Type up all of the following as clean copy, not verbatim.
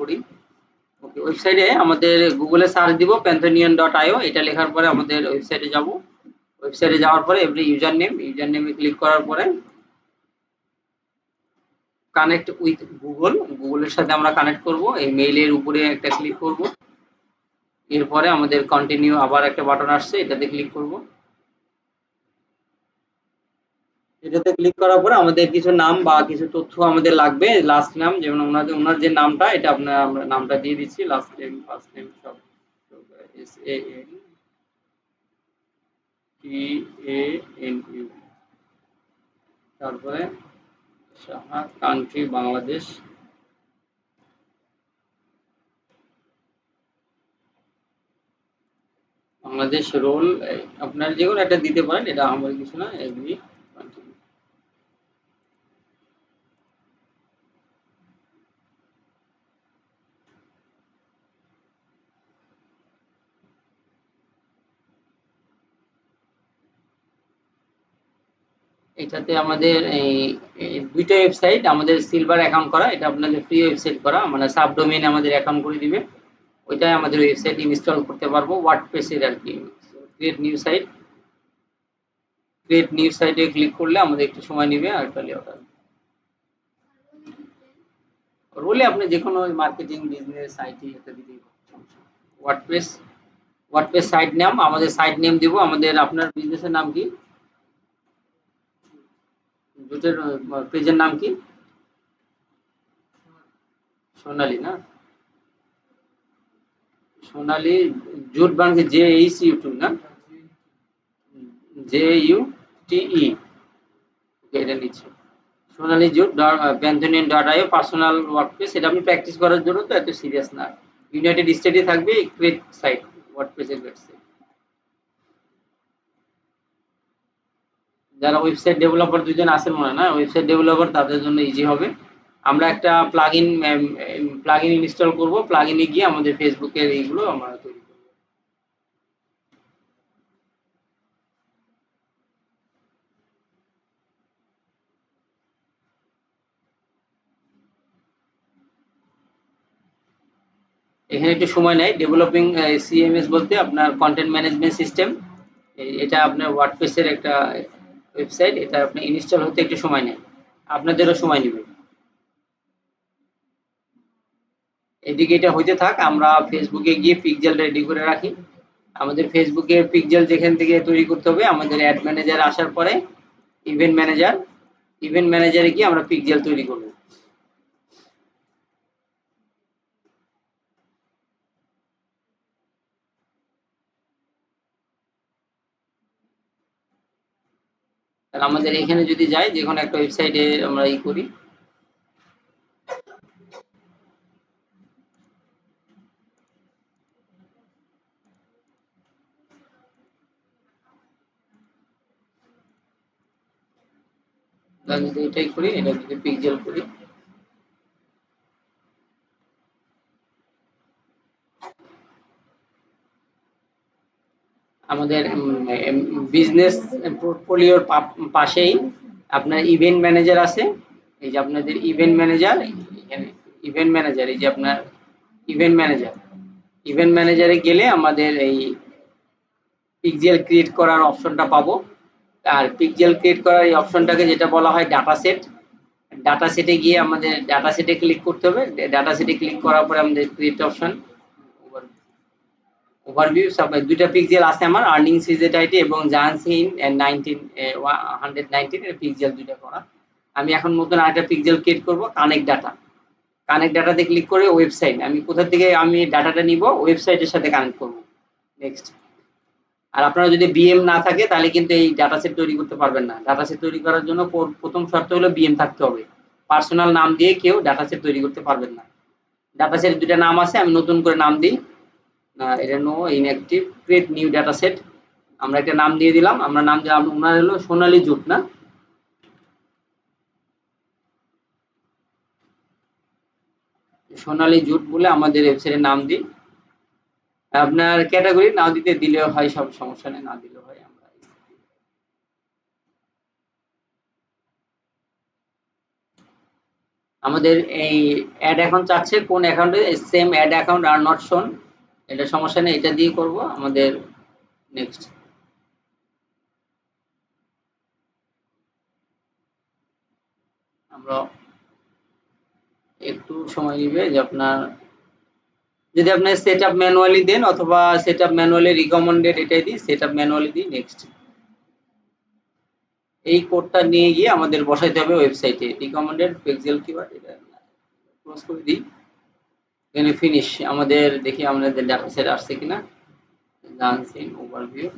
করি। ওকে, ওয়েবসাইটে আমাদের গুগলে সার্চ দিব panthonian.io, এটা লেখার পরে আমাদের ওয়েবসাইটে যাব। ওয়েবসাইটে যাওয়ার পরে এভরি ইউজার নেমে ক্লিক করার পরে কানেক্ট উইথ গুগলের সাথে আমরা কানেক্ট করব। এই মেইলের উপরে একটা ক্লিক করব। এরপরে আমাদের কন্টিনিউ আবার একটা বাটন আসছে, এটাতে ক্লিক করব। এটাতে ক্লিক করার পরে আমাদের কিছু নাম বা কিছু তথ্য আমাদের লাগবে, লাস্ট নাম, যেমন ওনার যে নামটা, এটা আমরা নামটা দিয়ে দিচ্ছি, লাস্ট নেম ফার্স্ট নেম সব SANTANU। তারপরে সাহা, কান্ট্রি বাংলাদেশ, রোল আপনার যে কোনো একটা দিতে পারেন, এটা আমার কিছু না, এগ্রি কন্টিনিউ। এটাতে আমাদের এই দুইটা ওয়েবসাইট আমাদের সিলভার অ্যাকাউন্ট করা, এটা আপনাদের ফ্রি ওয়েবসাইট করা, মানে সাবডোমেইন আমাদের অ্যাকাউন্ট করে দিবে, ওইটাই আমাদের ওয়েবসাইট ইনস্টল করতে পারবো ওয়ার্ডপ্রেসের আর কি। ক্রিয়েট নিউ সাইটে ক্লিক করলে আমাদের একটু সময় নেবে, আর তাহলে ওটা রোলে আপনি যে কোনো মার্কেটিং, বিজনেস, আইটি এটা দিলেই সমস্যা। ওয়ার্ডপ্রেস সাইট নাম, আমাদের সাইট নেম দিব, আমাদের আপনার বিজনেসের নাম কি, জুটের পেজের নাম কি, সোনালী না, সোনালী জুট বাংলা, JECU2 না, JUTE, এটা নিচ্ছে সোনালী জুট panthonian.io পার্সোনাল ওয়ার্ডপ্রেস। এটা আপনি প্র্যাকটিস করার জন্য, তো এত সিরিয়াস না। ইউনাইটেড স্টেটে থাকবে, ক্রিয়েট সাইট ওয়ার্ডপ্রেসের ওয়েবসাইট। যারা ওয়েবসাইট ডেভেলপার দুজন আছেন মনে না, ওয়েবসাইট ডেভেলপার, তাদের জন্য ইজি হবে। আমরা একটা প্লাগইন ইনস্টল করব, প্লাগইনে গিয়ে আমাদের ফেসবুকের এইগুলো আমরা তৈরি করব। এখানে একটু সময় নেয়। ডেভেলপিং CMS বলতে আপনার কন্টেন্ট ম্যানেজমেন্ট সিস্টেম, এটা আপনার ওয়ার্ডপ্রেসের একটা ওয়েবসাইট, এটা আপনি ইনস্টল হতে একটু সময় নেয়, আপনাদেরও সময় নেবে। এদিকে এটা হইতে থাক, আমরা ফেসবুকে গিয়ে পিক্সেল রেডি করে রাখি। আমাদের ফেসবুকে পিক্সেল যেখান থেকে তৈরি করতে হবে, আমাদের অ্যাড ম্যানেজার আসার পরে ইভেন্ট ম্যানেজারে গিয়ে আমরা পিক্সেল তৈরি করব। আর আমাদের এখানে যদি যাই, যে কোনো একটা ওয়েবসাইটে আমরা করি, যদি এটাই করি, এটা যদি পিক্সেল করি, আমাদের বিজনেস পোর্টফোলিওর পাশেই আপনার ইভেন্ট ম্যানেজার আছে। এই যে আপনাদের ইভেন্ট ম্যানেজার, এই যে আপনার ইভেন্ট ম্যানেজারে গেলে আমাদের এই পিক্সেল ক্রিয়েট করার অপশনটা পাবো। আর পিক্সেল ক্রিয়েট করার এই অপশনটাকে যেটা বলা হয় ডাটা সেট, ডাটা সেটে গিয়ে আমাদের ডাটা সেটে ক্লিক করতে হবে। ডাটা সেটে ক্লিক করার পরে আমাদের ক্রিয়েট অপশন, ওভারভিউ, সব দুইটা পিক্সেল আছে আমার, আর্নিং সিজেট আইটি এবং জাহানসিন 119 এর পিক্সেল দুইটা করা। আমি এখন নতুন আরেকটা পিক্সেল ক্রিয়েট করব, কানেক্ট ডাটাতে ক্লিক করে ওয়েবসাইট, আমি কোথা থেকে আমি ডাটাটা নিব, ওয়েবসাইটের সাথে কানেক্ট করব। নেক্সট। আর আপনারা যদি বিএম না থাকে, তাহলে কিন্তু এই ডাটা সেট তৈরি করতে পারবেন না। ডাটা সেট তৈরি করার জন্য প্রথম শর্ত হলো বিএম থাকতে হবে। পার্সোনাল নাম দিয়ে কেউ ডাটা সেট তৈরি করতে পারবেন না। ডাটা সেট দুইটা নাম আছে, আমি নতুন করে নাম দিই, এটা no inactive, create new data set, আমরা একটা নাম দিয়ে দিলাম। আমরা নাম দিলাম, ওনার হলো সোনালী জুট না, সোনালী জুট বলে আমাদের ওয়েবসাইটের নাম দিই। আপনার ক্যাটাগরি না দিলেও হয়, সব সমস্যা নেই, না দিলেও হয়। আমরা আমাদের এই অ্যাড অ্যাকাউন্ট চাচ্ছে কোন অ্যাকাউন্টে, same add account are not shown, এটা সমস্যা নেই, এটা দিয়ে করব আমাদের। নেক্সট আমরা একটু সময় নিবে যে আপনার, যদি আপনি সেট আপ ম্যানুয়ালি দেন অথবা সেট আপ ম্যানুয়ালি রিকমেন্ডেড এটাই দিই, সেট আপ ম্যানুয়ালি দিই। নেক্সট এই কোডটা নিয়ে গিয়ে আমাদের বসাইতে হবে ওয়েবসাইটে, রিকমেন্ডেড পিক্সেল কিওয়ার্ড, এটা ক্লোজ করে দিই। এখানে ফিনিশ, আমাদের দেখি আমাদের ডাটা সেট আসছে কিনা। লার্নসিং ওভারভিউ,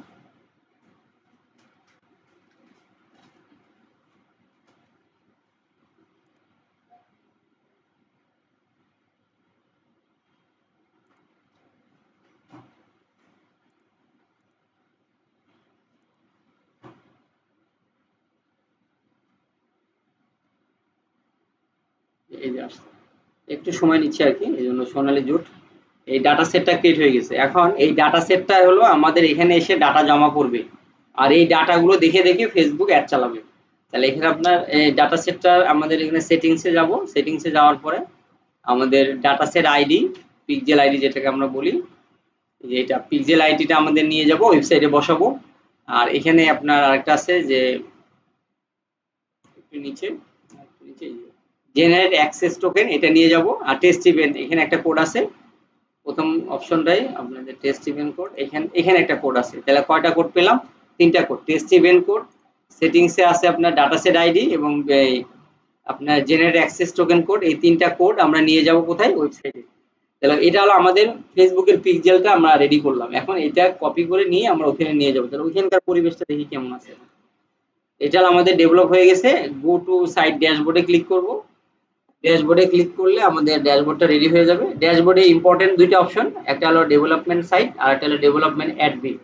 এই যে আসছে, একটু সময় নিচ্ছে আর কি, এই জন্য সোনালী জুট এই ডাটা সেটটা ক্রিয়েট হয়ে গেছে। এখন এই ডাটা সেটটা হলো আমাদের এখানে এসে ডাটা জমা করবে, আর এই ডাটাগুলো দেখে দেখে ফেসবুক অ্যাড চালাবে। তাহলে এখানে আপনার এই ডাটা সেটটা আমাদের এখানে সেটিংসে যাব, সেটিংসে যাওয়ার পরে আমাদের data set ID, pixel ID যেটাকে আমরা বলি, যে এটা পিক্সেল আইডিটা আমাদের নিয়ে যাব ওয়েবসাইটে বসাবো। আর এখানে আপনার আরেকটা আছে যে একটু নিচে, জেনারেট অ্যাক্সেস টোকেন, এটা নিয়ে যাব। আর টেস্ট ইভেন্ট, এখানে একটা কোড আছে প্রথম অপশনটাই আপনাদের টেস্ট ইভেন্ট কোড, এখানে একটা কোড আছে। তাহলে কয়টা কোড পেলাম? তিনটা কোড, টেস্ট ইভেন্ট কোড, সেটিংসে আছে আপনার ডাটা সেট আইডি এবং আপনার জেনারেট অ্যাক্সেস টোকেন কোড। এই তিনটা কোড আমরা নিয়ে যাব কোথায়? ওয়েবসাইটে। তাহলে এটা হলো আমাদের ফেসবুকের পিক্সেলটা আমরা রেডি করলাম। এখন এটা কপি করে নিয়ে আমরা ওখানে নিয়ে যাবো। তাহলে ওইখানকার পরিবেশটা দেখি কেমন আছে। এটা আমাদের ডেভেলপ হয়ে গেছে। গো টু সাইট ড্যাশবোর্ডে ক্লিক করব। ড্যাশবোর্ডে ক্লিক করলে আমাদের ড্যাশবোর্ডটা রেডি হয়ে যাবে। ড্যাশবোর্ডে ইম্পর্টেন্ট দুইটা অপশন, একটা হলো ডেভেলপমেন্ট সাইট আর একটা হলো ডেভেলপমেন্ট অ্যাডমিন।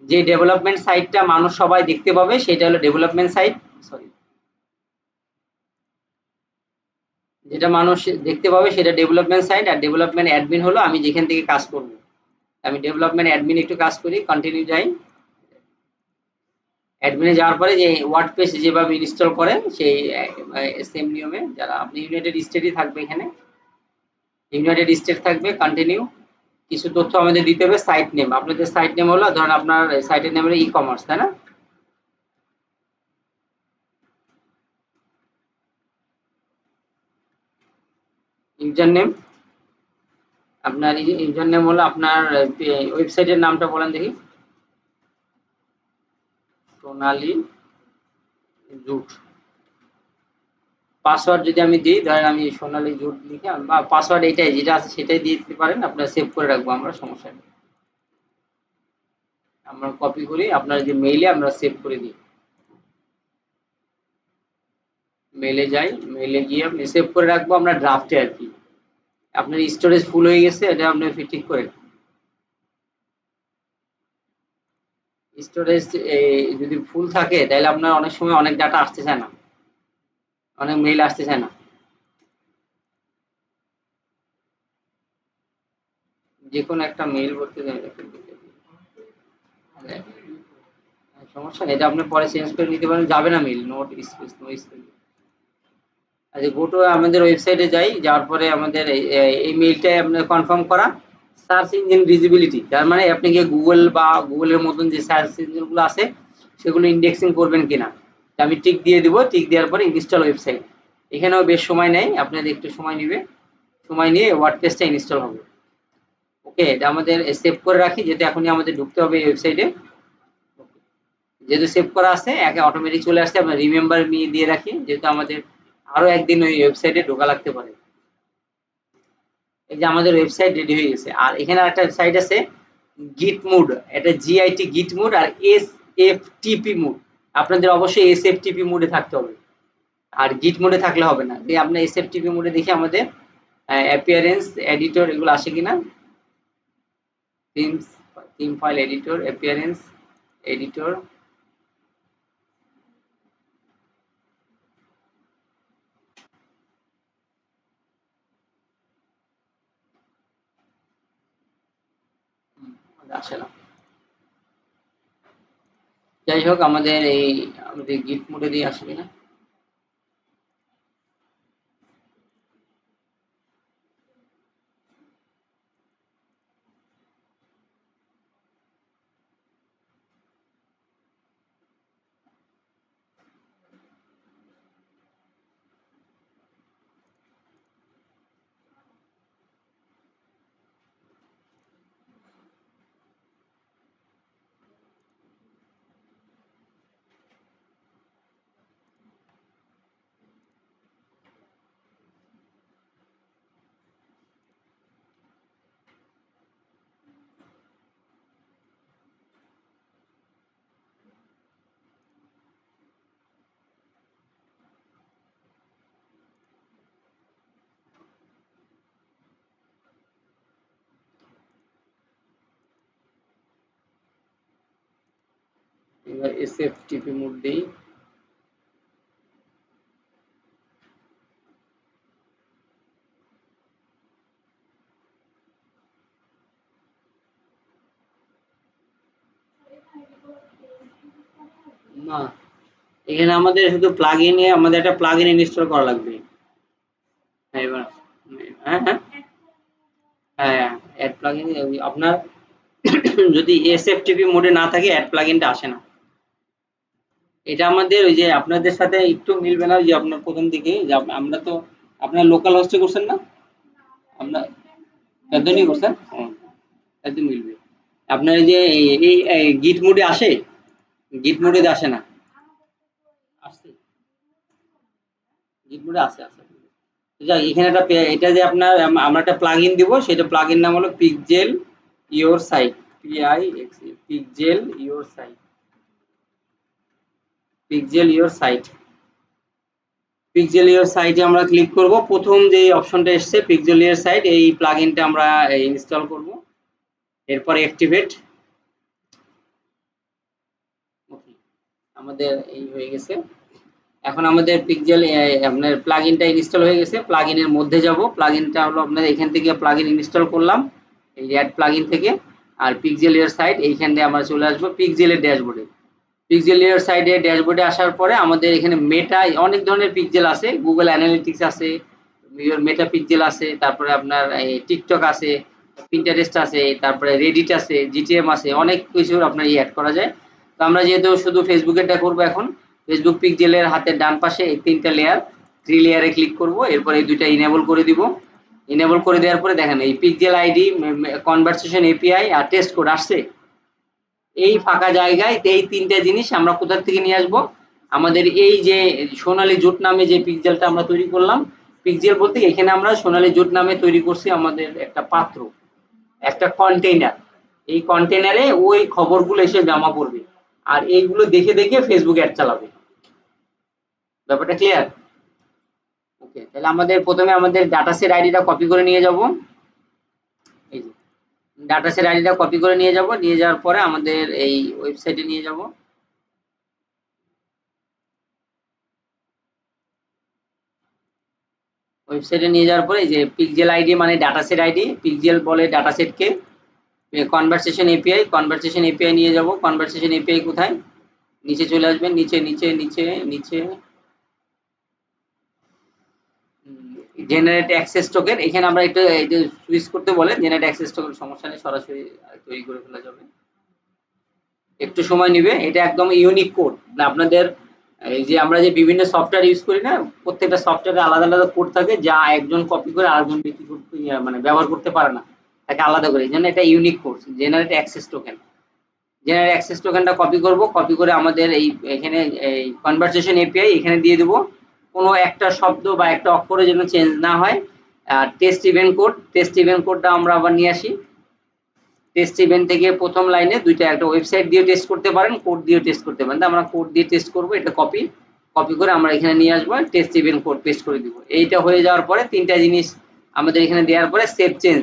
যে ডেভেলপমেন্ট সাইটটা মানুষ সবাই দেখতে পাবে সেটা হলো ডেভেলপমেন্ট সাইট, সরি, যেটা মানুষ দেখতে পাবে সেটা ডেভেলপমেন্ট সাইট, আর ডেভেলপমেন্ট অ্যাডমিন হলো আমি যেখান থেকে কাজ করব। আমি ডেভেলপমেন্ট অ্যাডমিন একটু কাজ করি, কন্টিনিউ যাই। অ্যাডমিনে যাওয়ার পরে যে ওয়ার্ডপ্রেস যেভাবে ইনস্টল করেন সেই সেম নিয়মে, যারা আপনি ইউনাইটেড স্টেটই থাকবে, এখানে ইউনাইটেড স্টেট থাকবে, কন্টিনিউ। কিছু তথ্য আমাদের দিতে হবে, সাইট নেম, আপনাদের সাইট নেম হলো ধরেন আপনার সাইটের নাম হলো ই কমার্স, তাই না? ইউজার নেম, আপনার ইউজার নেম হলো আপনার ওয়েবসাইটের নামটা বলেন দেখি। সোনালী জুট। পাসওয়ার্ড যদি আমি দিই, ধরেন আমি সোনালী জুট লিখে, বা পাসওয়ার্ড এইটাই যেটা আছে সেটাই দিয়ে দিতে পারেন, আপনারা সেভ করে রাখবো আমরা, সমস্যা নেই। আমরা কপি করি আপনার যে মেইলে আমরা সেভ করে দিই। মেইলে যাই, মেইলে গিয়ে আপনি সেভ করে রাখবো আমরা ড্রাফটে আর কি। আপনার স্টোরেজ ফুল হয়ে গেছে, এটা আপনি ঠিক করে স্টোরেজ যদি ফুল থাকে তাহলে আপনার অনেক সময় অনেক ডাটা আসতে চায় না, অনেক মেইল আসতে চায় না। যে কোনো একটা মেইল করতে সমস্যা নেই, এটা আপনি পরে চেঞ্জ করে নিতে পারেন, যাবে না mail, note space, no space. আচ্ছা, গো টু আমাদের ওয়েবসাইটে যাই, যাওয়ার পরে আমাদের এই মেইলটাই আপনার কনফার্ম করা। সার্চ ইঞ্জিন ভিজিবিলিটি, তার মানে আপনি গিয়ে গুগল বা গুগলের মতন যে সার্চ ইঞ্জিনগুলো আছে সেগুলো ইন্ডেক্সিং করবেন কিনা। আমি টিক দিয়ে দিব, টিক দেওয়ার পরে ইনস্টল ওয়েবসাইট। এখানেও বেশ সময় নেয়, আপনাদের একটু সময় নিবে, সময় নিয়ে ওয়ার্ডপ্রেসটা ইনস্টল হবে। ওকে, এটা আমাদের সেভ করে রাখি, যেটা এখনই আমাদের ঢুকতে হবে এই ওয়েবসাইটে। যেহেতু সেভ করা আছে একে অটোমেটিক চলে আসছে, আমরা রিমেম্বার মি দিয়ে রাখি, যেহেতু আমাদের আরো একদিন ওই ওয়েবসাইটে ঢোকা লাগতে পারে। এই যে আমাদের ওয়েবসাইট রেডি হয়ে গেছে। আর এখানে একটা সাইট আছে গিট মুড, এটা জিআইটি গিট মুড আর এসএফটিপি মুড। আপনাদের অবশ্যই এসএফটিপি মুডে থাকতে হবে, আর গিট মোডে থাকলে হবে না। যে আপনার এসএফটিপি মোডে দেখি আমাদের অ্যাপিয়ারেন্স এডিটর এগুলো আসে কিনা। Themes, theme file editor, appearance editor, আসে না। যাই হোক, আমাদের গিট মোডে দিয়ে আসে কিনা। আমরা এসএফটিপি মোড দেই। না, এখানে আমাদের শুধু প্লাগইনে আমাদের একটা প্লাগইন ইনস্টল করা লাগবে। হ্যাঁ, এবার হ্যাঁ হ্যাঁ হ্যাঁ, অ্যাড প্লাগইন আপনার যদি এসএফটিপি মোডে না থাকে অ্যাড প্লাগইনটা আসে না। এটা আমাদের ওই যে আপনাদের সাথে একটু মিলবে না, ওই যে আপনার প্রথম দিকে যে আমরা তো আপনার লোকাল হোস্টে করছেন না, আমরা একদমই করছেন, একদম মিলবে। আপনার এই যে এই গিট মোডে আসে, গিট মোডে আসে না, আসছে গিট মোডে আছে আছে। যাক, এখানে একটা এটা যে আপনার আমরা একটা প্লাগইন দিব, সেটা প্লাগইন নাম হলো pixel your site, pixel your site, pixel your site. Pixel your সাইটে আমরা ক্লিক করব, প্রথম যে অপশনটা এসছে পিক্সেল ইওর সাইট, এই প্লাগইনটা আমরা ইনস্টল করব, এরপর অ্যাক্টিভেট। ওকে, আমাদের এই হয়ে গেছে। এখন আমাদের পিক্সেল আপনার প্লাগইনটা ইনস্টল হয়ে গেছে। প্লাগইনের মধ্যে যাব, প্লাগইনটা হলো আপনার এখান থেকে প্লাগইন ইনস্টল করলাম এই অ্যাড প্লাগইন থেকে। আর পিক্সেল ইওর সাইট এইখান দিয়ে আমরা চলে আসবো পিক্সেলের ড্যাশবোর্ডে। পিক্সেল ইওর সাইডে ড্যাশবোর্ডে আসার পরে আমাদের এখানে মেটা অনেক ধরনের পিক্সেল আছে, গুগল অ্যানালিটিক্স আছে, মেটা পিক্সেল আছে, তারপরে আপনার টিকটক আছে, পিন্টারেস্ট আছে, তারপরে রেডিট আছে, জিটিএম আছে, অনেক কিছু আপনার অ্যাড করা যায়। তো আমরা যেহেতু শুধু ফেসবুকেরটা করবো এখন, ফেসবুক পিক্সেলের হাতের ডান পাশে এই তিনটা লেয়ার, 3 লেয়ারে ক্লিক করব, এরপর এই দুইটা ইনেবল করে দিব। ইনেবল করে দেওয়ার পরে দেখেন এই পিক্সেল আইডি, কনভারসেশন এপিআই আর টেস্ট কোড আসছে। এই ফাঁকা জায়গায় এই তিনটা জিনিস আমরা কোথা থেকে নিয়ে আসবো, আমাদের এই যে সোনালী জোট নামে যে পিক্সেলটা আমরা তৈরি করলাম, পিক্সেল বলতে এখানে আমরা সোনালী জোট নামে তৈরি করছি আমাদের একটা পাত্র, একটা কন্টেইনার। এই কন্টেইনারে ওই খবরগুলো এসে জমা পড়বে, আর এইগুলো দেখে দেখে ফেসবুক অ্যাড চালাবে। ব্যাপারটা ক্লিয়ার? ওকে, তাহলে আমাদের প্রথমে আমাদের ডাটাসেট আইডিটা কপি করে নিয়ে যাব। এই যে ডাটাসেট আইডিটা কপি করে নিয়ে যাব, নিয়ে যাওয়ার পরে আমাদের এই ওয়েবসাইটে নিয়ে যাব। ওয়েবসাইটে নিয়ে যাওয়ার পরে যে পিক্সেল আইডি মানে ডাটাসেট আইডি, পিক্সেল বলে ডাটাসেটকে, কনভারসেশন এপিআই, কনভারসেশন এপিআই নিয়ে যাব। কনভারসেশন এপিআই কোথায়, নিচে চলে আসবেন, নিচে নিচে নিচে নিচে জেনারেট অ্যাক্সেস টোকেন, এখানে আমরা একটু এই যে সুইচ করতে বলে জেনারেট অ্যাক্সেস টোকেন, সমস্যা নেই, সরাসরি তৈরি করে ফেলা যাবে, একটু সময় নিবে। এটা একদম ইউনিক কোড না আপনাদের, এই যে আমরা যে বিভিন্ন সফটওয়্যার ইউজ করি না, প্রত্যেকটা সফটওয়্যারে আলাদা আলাদা কোড থাকে, যা একজন কপি করে আরেকজন বিক্রি করতে মানে ব্যবহার করতে পারে না, তাকে আলাদা করে। এই জন্য এটা unique code, generate access token. Generate access টোকেনটা কপি করব, কপি করে আমাদের এই এখানে এই কনভারসেশন এপিআই এখানে দিয়ে দেবো। কোনো একটা শব্দ বা একটা অক্ষরে যেন চেঞ্জ না হয়। আর test event code, test event কোডটা আমরা আবার নিয়ে আসি। টেস্ট ইভেন্ট থেকে প্রথম লাইনে দুইটা, একটা ওয়েবসাইট দিয়ে টেস্ট করতে পারেন, কোড দিয়ে টেস্ট করতে পারেন। আমরা কোড দিয়ে টেস্ট করব, এটা কপি কপি করে আমরা এখানে নিয়ে আসবো, টেস্ট ইভেন্ট কোড পেস্ট করে দিব। এইটা হয়ে যাওয়ার পরে তিনটা জিনিস আমাদের এখানে দেওয়ার পরে সেভ চেঞ্জ,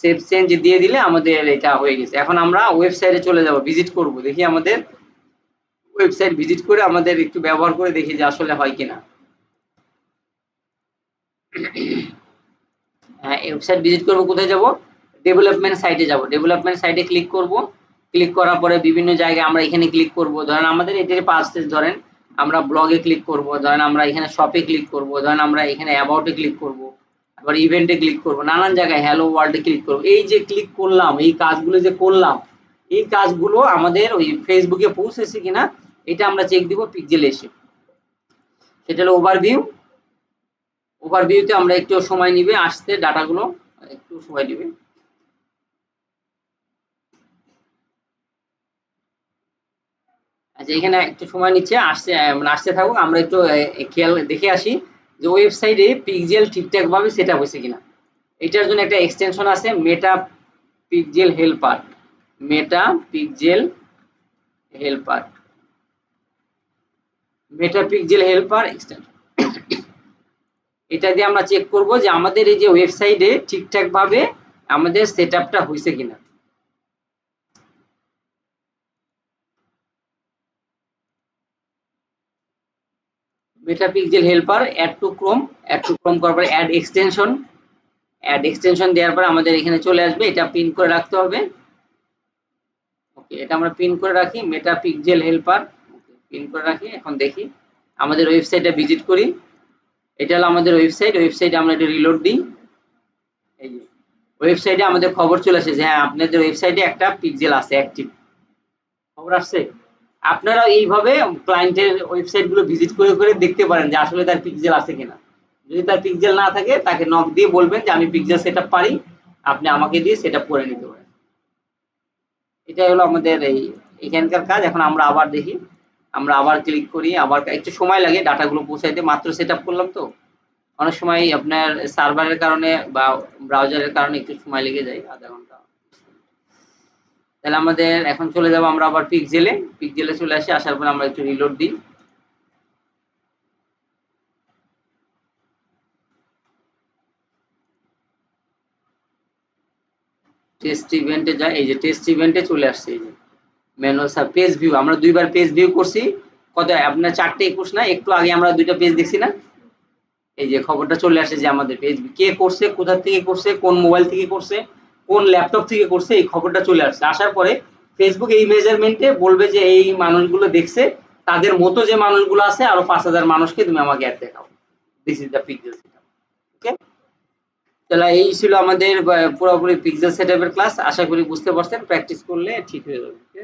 সেভ চেঞ্জ দিয়ে দিলে আমাদের এটা হয়ে গেছে। এখন আমরা ওয়েবসাইটে চলে যাব, ভিজিট করব, দেখি আমাদের ওয়েবসাইট ভিজিট করে আমাদের একটু ব্যবহার করে দেখি যে আসলে হয় কিনা। হ্যাঁ, ওয়েবসাইট ভিজিট করব, কোথায় যাব, ডেভেলপমেন্ট সাইটে যাব, ডেভেলপমেন্ট সাইটে ক্লিক করব। ক্লিক করার পরে বিভিন্ন জায়গায় আমরা এখানে ক্লিক করব, ধরেন আমাদের এটার পাশে ধরেন আমরা ব্লগে ক্লিক করব, ধরেন আমরা এখানে শপে ক্লিক করব, ধরেন আমরা এখানে অ্যাবাউটে ক্লিক করব, আবার ইভেন্টে ক্লিক করব, নানান জায়গায় হ্যালো ওয়ার্ল্ডে ক্লিক করব। এই যে ক্লিক করলাম, এই কাজগুলো যে করলাম, এই কাজগুলো আমাদের ওই ফেসবুকে পৌঁছেছে কিনা এটা আমরা চেক দিব পিক্সেলে এসে। সেটা হলো ওভারভিউ। ওভারভিউতে আমরা একটু সময় নিবে আসতে, ডাটাগুলো একটু সময় নিবে। আচ্ছা, এখানে একটু সময় নিচ্ছে, আসছে মানে আসতে থাকুক, আমরা একটু খেয়াল দেখে আসি যে ওয়েবসাইটে পিক্সেল ঠিকঠাক ভাবে সেট আপ হয়েছে কিনা। এটার জন্য একটা এক্সটেনশন আছে, মেটা পিক্সেল হেল্পার, মেটা পিক্সেল হেল্পার, মেটা পিক্সেল হেল্পার এক্সটেনশন। এটা দিয়ে আমরা চেক করব যে আমাদের এই যে ওয়েবসাইটে ঠিকঠাক ভাবে আমাদের সেট আপটা হয়েছে কিনা। Meta pixel helper add to Chrome করার পরে অ্যাড এক্সটেনশন দেওয়ার পর আমাদের এখানে চলে আসবে, এটা পিন করে রাখতে হবে। ওকে, এটা আমরা পিন করে রাখি, মেটা পিক্সেল হেল্পার পিন করে রাখি। এখন দেখি আমাদের ওয়েবসাইটটা ভিজিট করি। এটা হলো আমাদের ওয়েবসাইটে আমরা এটা রিলোড দিই। এই যে ওয়েবসাইটে আমাদের খবর চলে আসে যে হ্যাঁ আপনাদের ওয়েবসাইটে একটা পিক্সেল আছে অ্যাক্টিভ, খবর আসছে। আপনারা এইভাবে ক্লায়েন্টের ওয়েবসাইট গুলো ভিজিট করে করে দেখতে পারেন যে আসলে তার পিক্সেল আছে কিনা। যদি তার পিক্সেল না থাকে তাকে নক দিয়ে বলবেন যে আমি পিক্সেল সেটআপ পারি, আপনি আমাকে দিয়ে সেটআপ করে নিতে পারেন। এটাই হলো আমাদের এখানকার কাজ। এখন আমরা আবার দেখি, আমরা আবার ক্লিক করি, আবার একটু সময় লাগে ডাটাগুলো পৌঁছাইতে, মাত্র সেটআপ করলাম তো। অনেক সময় আপনার সার্ভারের কারণে বা ব্রাউজারের কারণে একটু সময় লেগে যায়, আধা ঘন্টা। তাহলে আমাদের এখন চলে যাব আমরা আবার পিক্সেলে চলে আসি, আসার পর আমরা একটু রিলোড দিই। টেস্ট ইভেন্টে যাই, এই যে টেস্ট ইভেন্টে চলে আসছে, এই যে ম্যানুয়াল সাব পেজ ভিউ, আমরা দুইবার পেজ ভিউ করছি। কত আপনার 4:21 না, একটু আগে আমরা দুইটা পেজ দেখছি না। এই যে খবরটা চলে আসে যে আমাদের পেজ কে করছে, কোথা থেকে করছে, কোন মোবাইল থেকে করছে, কোন ল্যাপটপ থেকে করছে, এই খবরটা চলে আসছে। আসার পরে ফেসবুক এই মেজারমেন্টে বলবে যে এই মানুষগুলো দেখছে, তাদের মতো যে মানুষগুলো আছে আরো 5,000 মানুষকে তুমি আমাকে অ্যাড দেখাও। This is the pixel setup. Okay, তাহলে এই ছিল আমাদের পুরোপুরি পিক্সেল সেটআপের ক্লাস। আশা করি বুঝতে পারছেন, প্র্যাকটিস করলে ঠিক হয়ে যাবে। ওকে।